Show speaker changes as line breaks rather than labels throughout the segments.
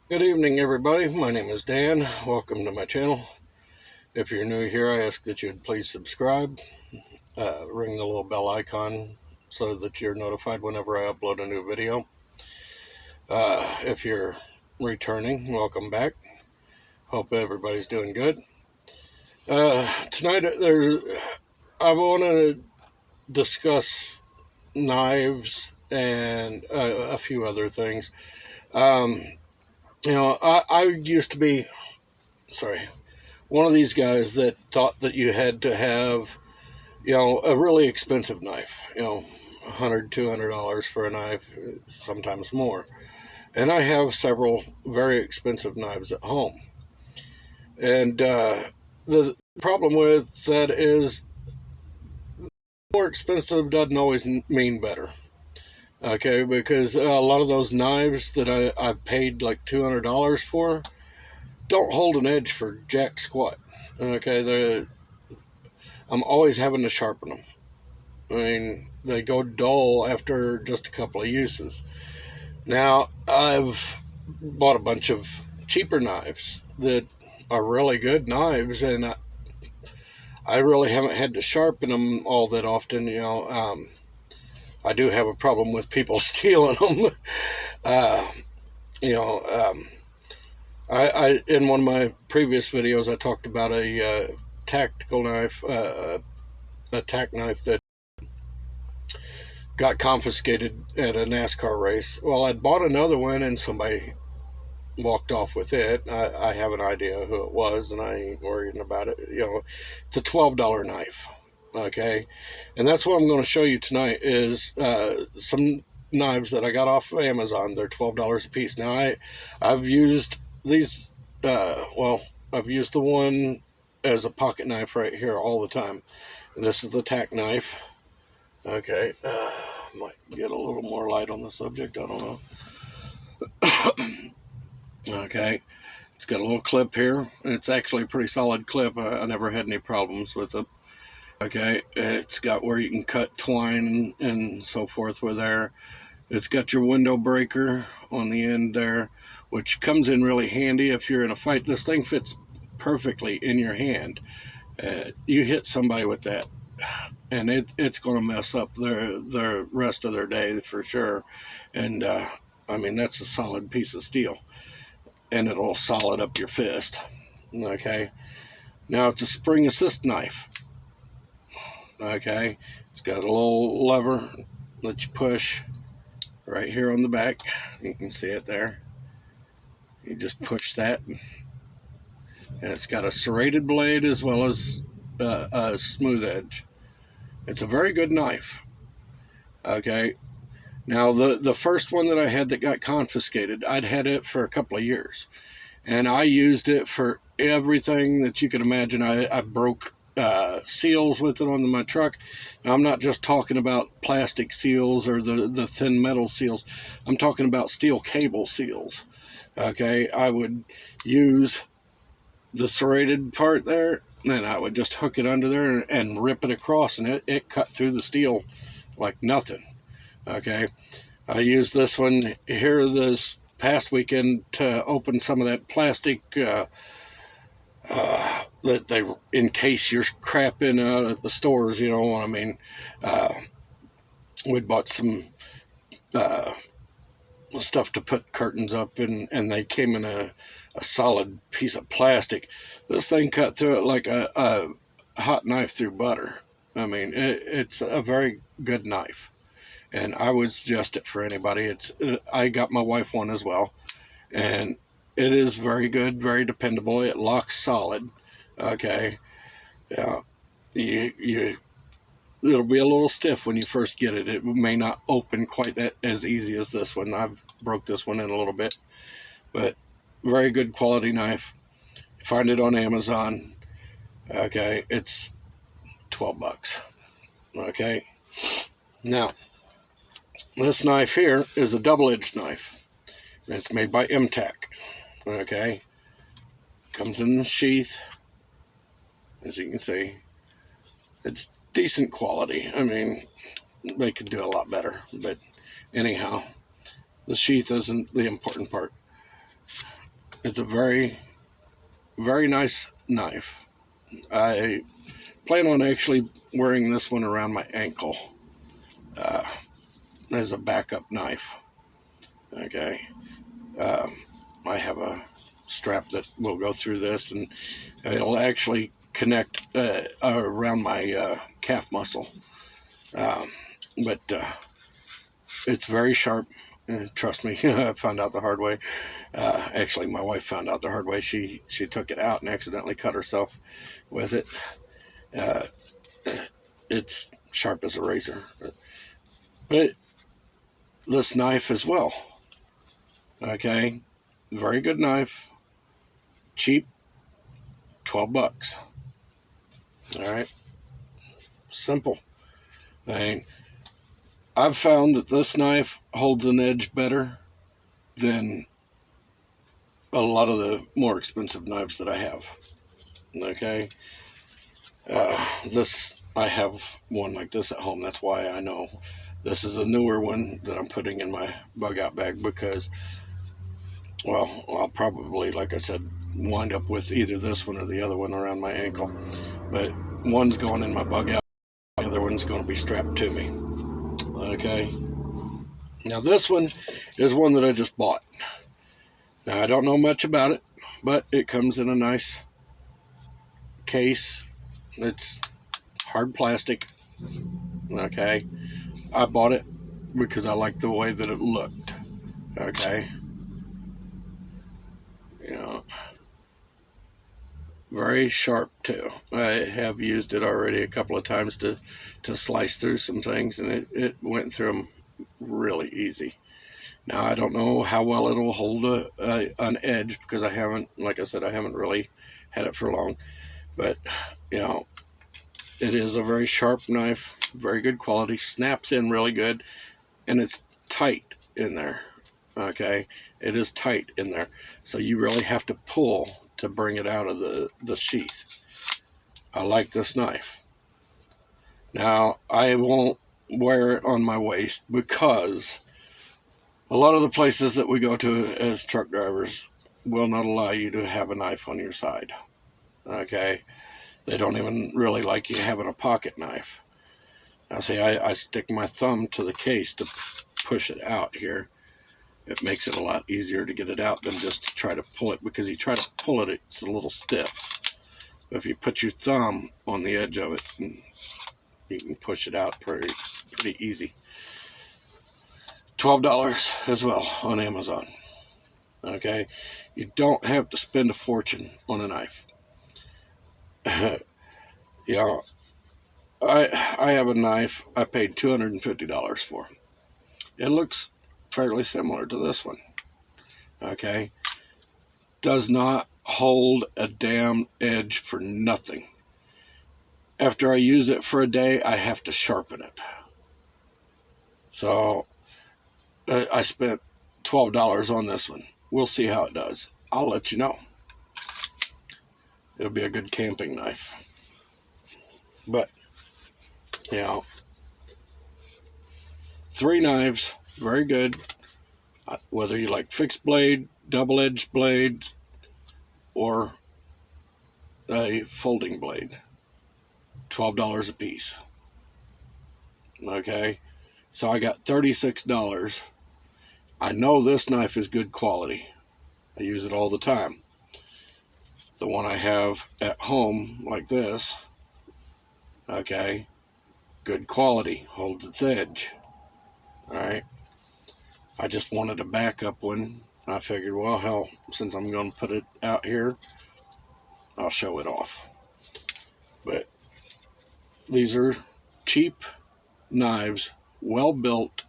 Good evening, everybody. My name is Dan. Welcome to my channel. If you're new here, I ask that you'd please subscribe, ring the little bell icon so that you're notified whenever I upload a new video. If you're returning, welcome back. Hope everybody's doing good. Tonight, I want to discuss knives and a few other things. I used to be, one of these guys that thought that you had to have, a really expensive knife, $100, $200 for a knife, sometimes more. And I have several very expensive knives at home. And the problem with that is more expensive doesn't always mean better. Okay, because a lot of those knives that I paid like $200 for don't hold an edge for jack squat. Okay, I'm always having to sharpen them. I mean, they go dull after just a couple of uses. Now, I've bought a bunch of cheaper knives that are really good knives, and I really haven't had to sharpen them all that often. I do have a problem with people stealing them. I in one of my previous videos, I talked about a tactical knife, a tack knife that got confiscated at a NASCAR race. Well, I'd bought another one and somebody walked off with it. I have an idea who it was, and I ain't worrying about it. It's a $12 knife. Okay, and that's what I'm going to show you tonight is some knives that I got off of Amazon. They're $12 a piece. Now I've used these. I've used the one as a pocket knife right here all the time. And this is the Tack Knife. Okay, might get a little more light on the subject. I don't know. Okay, it's got a little clip here. It's actually a pretty solid clip. I never had any problems with it. Okay, it's got where you can cut twine and so forth with there. It's got your window breaker on the end there, which comes in really handy if you're in a fight. This thing fits perfectly in your hand. You hit somebody with that, and it's going to mess up their rest of their day for sure. And I mean, that's a solid piece of steel, and it'll solid up your fist. Okay, now it's a spring assist knife. Okay, it's got a little lever that you push right here on the back. You can see it there. You just push that, and it's got a serrated blade as well as a smooth edge. It's a very good knife. Okay, now the first one that I had that got confiscated, I'd had it for a couple of years, and I used it for everything that you could imagine. I broke seals with it on my truck. Now, I'm not just talking about plastic seals or the thin metal seals. I'm talking about steel cable seals. Okay, I would use the serrated part there, and I would just hook it under there and rip it across, and it cut through the steel like nothing. Okay, I used this one here this past weekend to open some of that plastic that they encase your crap in at the stores, you know what I mean. We'd bought some stuff to put curtains up in, and they came in a solid piece of plastic. This thing cut through it like a hot knife through butter. I mean, it's a very good knife, and I would suggest it for anybody. I got my wife one as well, and it is very good, very dependable. It locks solid. Okay, yeah, it'll be a little stiff when you first get it. It may not open quite that as easy as this one. I've broke this one in a little bit, but very good quality knife. You find it on Amazon. Okay, it's $12. Okay, now this knife here is a double-edged knife. It's made by MTAC. Okay, comes in the sheath. As you can see, it's decent quality. I mean, they could do a lot better, but anyhow, the sheath isn't the important part. It's a very, very nice knife. I plan on actually wearing this one around my ankle uh, as a backup knife. Okay. Um, I have a strap that will go through this, and it'll actually connect around my calf muscle. Um, but it's very sharp. Trust me, I found out the hard way. Actually, my wife found out the hard way. She took it out and accidentally cut herself with it. Uh, it's sharp as a razor. But this knife as well. Okay, very good knife, cheap, $12. All right, simple. I mean, I've found that this knife holds an edge better than a lot of the more expensive knives that I have. Okay, this I have one like this at home. That's why I know this is a newer one that I'm putting in my bug out bag because, well, I'll probably, like I said, wind up with either this one or the other one around my ankle. But one's going in my bug out, the other one's going to be strapped to me. Okay. Now this one is one that I just bought. Now I don't know much about it, but it comes in a nice case. It's hard plastic. Okay. I bought it because I liked the way that it looked. Okay. You know, very sharp too. I have used it already a couple of times to slice through some things, and it went through them really easy. Now I don't know how well it'll hold an edge because I haven't, like I said, I haven't really had it for long. But you know, it is a very sharp knife, very good quality, snaps in really good, and it's tight in there. Okay, it is tight in there, so you really have to pull to bring it out of the sheath. I like this knife. Now I won't wear it on my waist because a lot of the places that we go to as truck drivers will not allow you to have a knife on your side. Okay, they don't even really like you having a pocket knife. Now see, I stick my thumb to the case to push it out here. It makes it a lot easier to get it out than just to try to pull it, because you try to pull it, it's a little stiff. But if you put your thumb on the edge of it, you can push it out pretty easy. $12 as well on Amazon. Okay, you don't have to spend a fortune on a knife. You know, I have a knife I paid $250 for. It looks fairly similar to this one. Okay, does not hold a damn edge for nothing. After I use it for a day, I have to sharpen it. So I spent $12 on this one. We'll see how it does. I'll let you know. It'll be a good camping knife. But, you know, 3 knives, very good. Whether you like fixed blade, double-edged blades, or a folding blade. $12 a piece. Okay, so I got $36. I know this knife is good quality. I use it all the time. The one I have at home, like this, okay, good quality, holds its edge. All right, I just wanted a backup one. I figured, well, hell, since I'm going to put it out here, I'll show it off. But these are cheap knives, well built,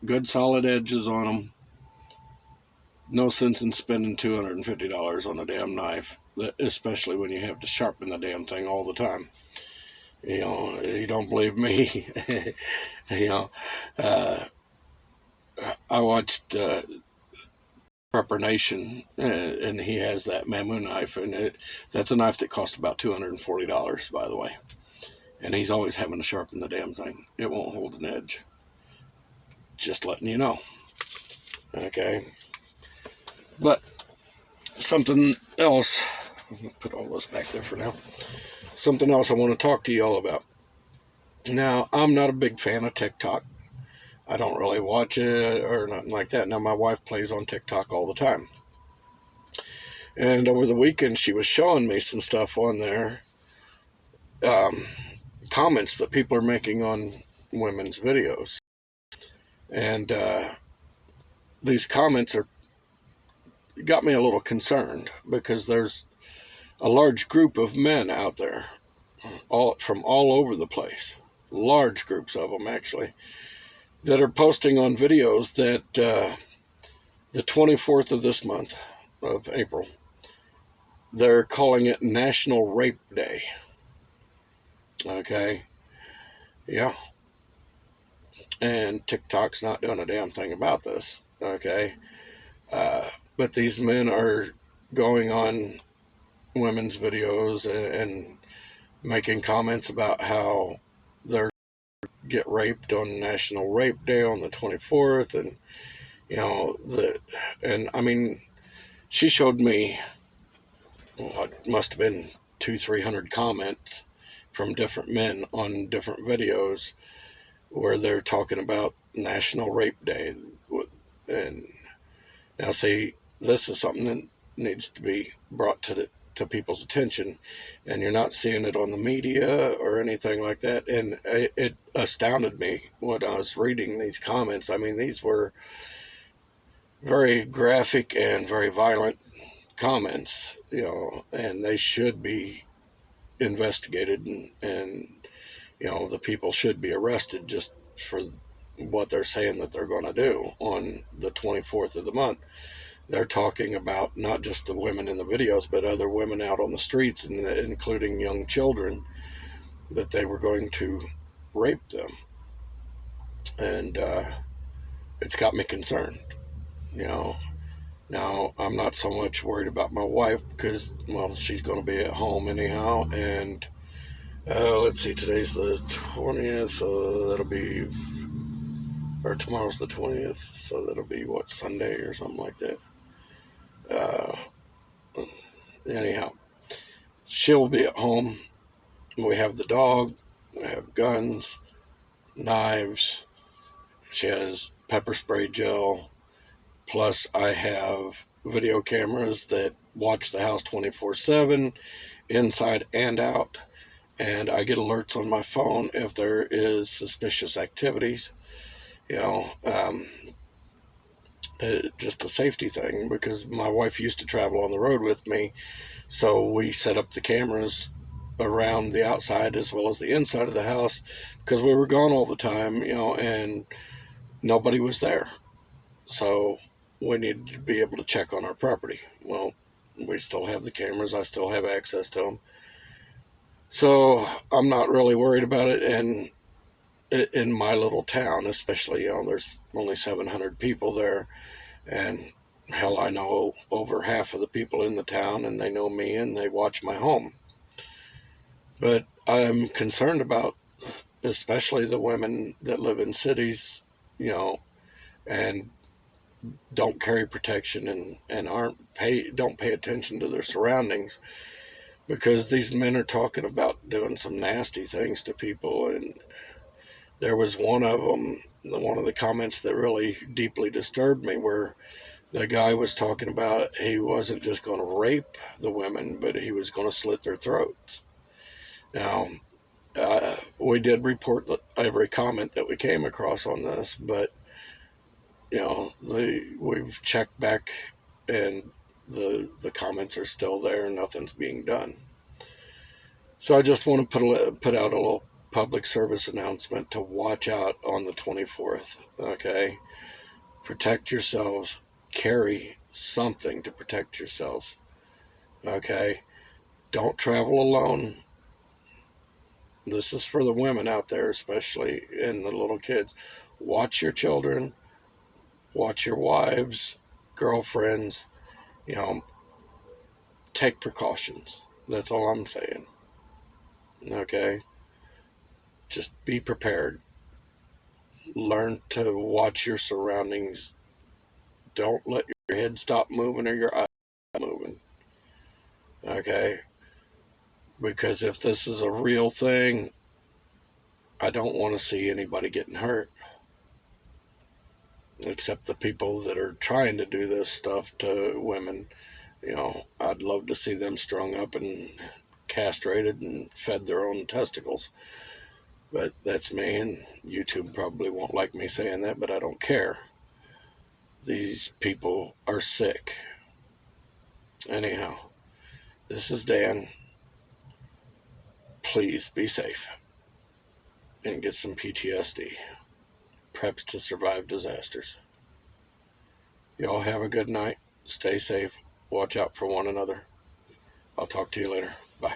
good solid edges on them. No sense in spending $250 on a damn knife, especially when you have to sharpen the damn thing all the time. You know, you don't believe me. You know, I watched Prepper Nation, and he has that Mamu knife, and that's a knife that cost about $240, by the way. And he's always having to sharpen the damn thing. It won't hold an edge. Just letting you know. Okay. But something else. I'm going to put all this back there for now. Something else I want to talk to you all about. Now, I'm not a big fan of TikTok. I don't really watch it or nothing like that. Now, my wife plays on TikTok all the time. And over the weekend, she was showing me some stuff on there. Comments that people are making on women's videos. And these comments got me a little concerned because there's a large group of men out there, from all over the place, large groups of them actually, that are posting on videos that the 24th of this month of April, they're calling it National Rape Day. Okay, yeah, and TikTok's not doing a damn thing about this. Okay, but these men are going on women's videos and making comments about how they're get raped on National Rape Day on the 24th, and and I mean, she showed me what must have been 200-300 comments from different men on different videos where they're talking about National Rape Day. And now, see, this is something that needs to be brought to people's attention, and you're not seeing it on the media or anything like that. And it astounded me when I was reading these comments. I mean, these were very graphic and very violent comments, and they should be investigated, and the people should be arrested just for what they're saying that they're going to do on the 24th of the month. They're talking about not just the women in the videos, but other women out on the streets, and including young children, that they were going to rape them. And it's got me concerned. Now, I'm not so much worried about my wife because, well, she's going to be at home anyhow. And let's see, today's the 20th, so that'll be, or tomorrow's the 20th, so that'll be, what, Sunday or something like that. Anyhow, she'll be at home. We have the dog, we have guns, knives, she has pepper spray gel, plus I have video cameras that watch the house 24/7, inside and out, and I get alerts on my phone if there is suspicious activities. Just a safety thing, because my wife used to travel on the road with me, so we set up the cameras around the outside as well as the inside of the house because we were gone all the time, and nobody was there. So we needed to be able to check on our property. Well, we still have the cameras. I still have access to them. So I'm not really worried about it. And in my little town, especially, there's only 700 people there. And hell, I know over half of the people in the town, and they know me, and they watch my home. But I'm concerned about especially the women that live in cities, and don't carry protection and don't pay attention to their surroundings, because these men are talking about doing some nasty things to people. And there was one of the comments that really deeply disturbed me, where the guy was talking about he wasn't just going to rape the women, but he was going to slit their throats. Now, we did report every comment that we came across on this, but we've checked back, and the comments are still there, and nothing's being done. So I just want to put out a little public service announcement to watch out on the 24th. Okay, protect yourselves. Carry something to protect yourselves. Okay, don't travel alone. This is for the women out there, especially, and the little kids. Watch your children. Watch your wives, girlfriends. Take precautions. That's all I'm saying. Okay? Just be prepared. Learn to watch your surroundings. Don't let your head stop moving or your eyes moving. Okay? Because if this is a real thing, I don't want to see anybody getting hurt. Except the people that are trying to do this stuff to women. I'd love to see them strung up and castrated and fed their own testicles. But that's me, and YouTube probably won't like me saying that, but I don't care. These people are sick. Anyhow, this is Dan. Please be safe and get some PTSD. Preps to survive disasters. Y'all have a good night. Stay safe. Watch out for one another. I'll talk to you later. Bye.